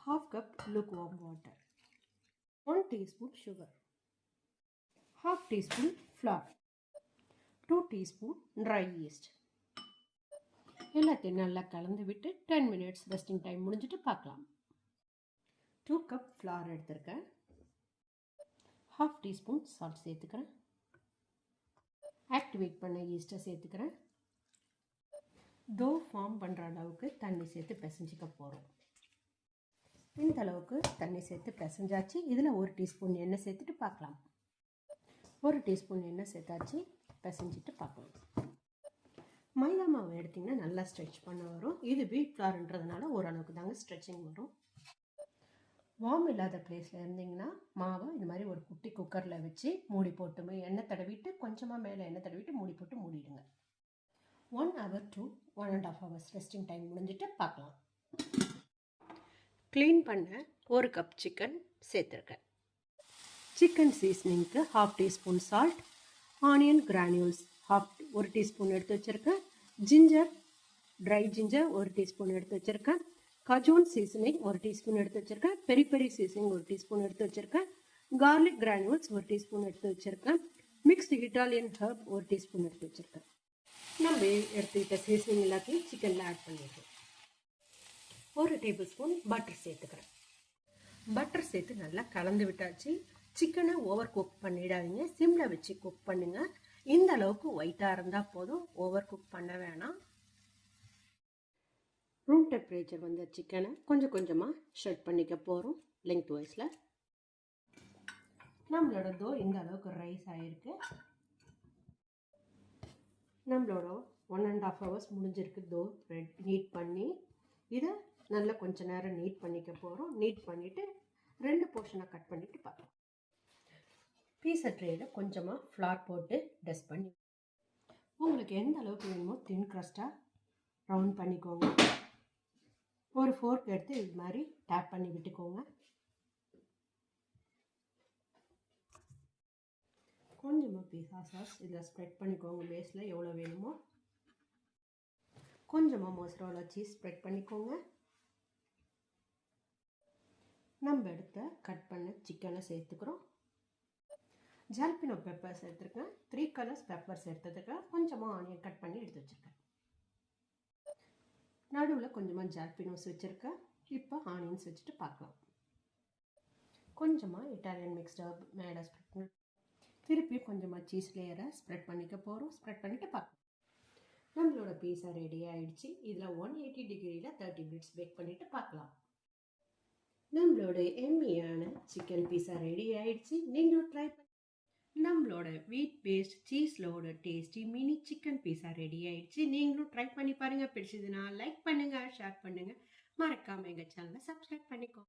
Half cup lukewarm water, 1 teaspoon sugar, half teaspoon flour, 2 teaspoon dry yeast. எல்லாத்தையும் நல்லா கலந்து விட்டு 10 minutes ரெஸ்டிங் டைம் முடிஞ்சிட்டு பார்க்கலாம். 2 cup flour எடுத்திருக்கேன். half teaspoon salt சேர்த்துக்கிறேன். ஆக்டிவேட் பண்ண ஈஸ்ட்டை சேர்த்துக்கிறேன். டோ ஃபார்ம் பண்ணுற அளவுக்கு தண்ணி சேர்த்து பிசைஞ்சிக்க போகிறோம். இந்த அளவுக்கு தண்ணி சேர்த்து பிசைஞ்சாச்சு. இதில் 1 டீஸ்பூன் எண்ணெய் சேர்த்துட்டு பார்க்கலாம். 1 டீஸ்பூன் எண்ணெய் சேர்த்தாச்சு. பிசைஞ்சிட்டு பார்க்கலாம். மைதா மாவு எடுத்திங்கன்னா நல்லா ஸ்ட்ரெச் பண்ண வரும். இது வீட் ஃப்ளார்ன்றதுனால ஓரளவுக்கு தாங்க ஸ்ட்ரெச்சிங் வரும். வார்ம் இல்லாத பிளேஸில் இருந்தீங்கன்னா மாவை இந்த மாதிரி ஒரு குட்டி குக்கரில் வச்சு மூடி போட்டு எண்ணெய் தடவிட்டு கொஞ்சமாக மேலே எண்ணெய் தடவிட்டு மூடி போட்டு மூடிடுங்க. 1 hour to 1.5 hours resting time முடிஞ்சிட்டு பார்க்கலாம். க்ளீன் பண்ண 1 கப் சிக்கன் சேர்த்துருக்கேன். சிக்கன் சீசனிங்க்கு 1/2 teaspoon salt, onion granules 1 teaspoon எடுத்து வச்சுருக்கேன். ஜிஞ்சர், ட்ரை ஜிஞ்சர் 1 டீஸ்பூன் எடுத்து வச்சுருக்கேன். கஜூன் சீசனிங் 1 டீஸ்பூன் எடுத்து வச்சுருக்கேன். பெரி பெரி சீசனிங் 1 டீஸ்பூன் எடுத்து வச்சுருக்கேன். கார்லிக் கிரானியூல்ஸ் 1 டீஸ்பூன் எடுத்து வச்சுருக்கேன். மிக்ஸ்டு இட்டாலியன் ஹர்ப் 1 டீஸ்பூன் எடுத்து வச்சுருக்கேன். நம்ம எடுத்துக்கிட்ட சீசனிங் எல்லாத்தையும் சிக்கனில் ஆட் பண்ணிடுறோம். 1 டேபிள் ஸ்பூன் பட்டர் சேர்த்துக்கிறேன். பட்டர் சேர்த்து நல்லா கலந்து விட்டாச்சு. சிக்கனை ஓவர் குக் பண்ணிடாதீங்க. சிம்மில் வச்சு குக் பண்ணுங்கள். இந்த அளவுக்கு ஒயிட்டாக இருந்தால் போதும், ஓவர் குக் பண்ண வேணாம். ரூம் டெம்பரேச்சர் வந்த சிக்கனை கொஞ்சம் கொஞ்சமாக ஷெட் பண்ணிக்க போகிறோம் லெங்த் வைஸில். நம்மளோட தோ இந்த அளவுக்கு ரைஸ் ஆகிருக்கு. நம்மளோட 1.5 hours முடிஞ்சிருக்கு தோ நீட் பண்ணி. இதை நல்லா கொஞ்சம் நேரம் நீட் பண்ணிக்க போகிறோம். நீட் பண்ணிவிட்டு 2 போர்ஷனாக கட் பண்ணிவிட்டு பார்க்கலாம். பீஸா ட்ரேயில் கொஞ்சமாக ஃப்ளார் போட்டு டஸ்ட் பண்ணி உங்களுக்கு எந்த அளவுக்கு வேணுமோ தின் க்ரஸ்ட்டாக ரவுண்ட் பண்ணிக்கோங்க. ஒரு ஃபோர்க் எடுத்து இது மாதிரி டேப் பண்ணி விட்டுக்கோங்க. கொஞ்சமாக பீஸா சாஸ் இதில் ஸ்ப்ரெட் பண்ணிக்கோங்க. பேஸில் எவ்வளோ வேணுமோ. கொஞ்சமாக மொசரல்லா சீஸ் ஸ்ப்ரெட் பண்ணிக்கோங்க. நம்ம எடுத்த கட் பண்ண சிக்கனை சேர்த்துக்கிறோம். ஜால்பினோ பெப்பர் சேர்த்துருக்கேன். 3 கலர்ஸ் பெப்பர் சேர்த்துருக்கேன். கொஞ்சமாக ஆனியன் கட் பண்ணி எடுத்து வச்சுருக்கேன். நடுவில் கொஞ்சமாக ஜால்பினோஸ் வச்சுருக்கேன். இப்போ ஆனியன்ஸ் வச்சுட்டு பார்க்கலாம். கொஞ்சமாக இட்டாலியன் மிக்ஸ்டு மேலே ஸ்ப்ரெட் பண்ணி திருப்பி கொஞ்சமாக சீஸ் லேயரை ஸ்ப்ரெட் பண்ணிக்க போகிறோம். ஸ்ப்ரெட் பண்ணிவிட்டு பார்க்கலாம். நம்மளோட பீஸா ரெடி ஆகிடுச்சு. இதில் 180 டிகிரியில் 30 minutes பேக் பண்ணிவிட்டு பார்க்கலாம். நம்மளோட எம்மியான சிக்கன் பீஸா ரெடி ஆகிடுச்சு. நீங்களும் ட்ரை பண்ணி நம்மளோட வீட் பேஸ்ட் சீஸ்லோட tasty mini chicken pizza ready ஆகிடுச்சு. நீங்களும் ட்ரை பண்ணி பாருங்கள். பிடிச்சதுன்னா லைக் பண்ணுங்கள், ஷேர் பண்ணுங்கள். மறக்காமல் எங்கள் சேனலை சப்ஸ்கிரைப் பண்ணிக்கோ.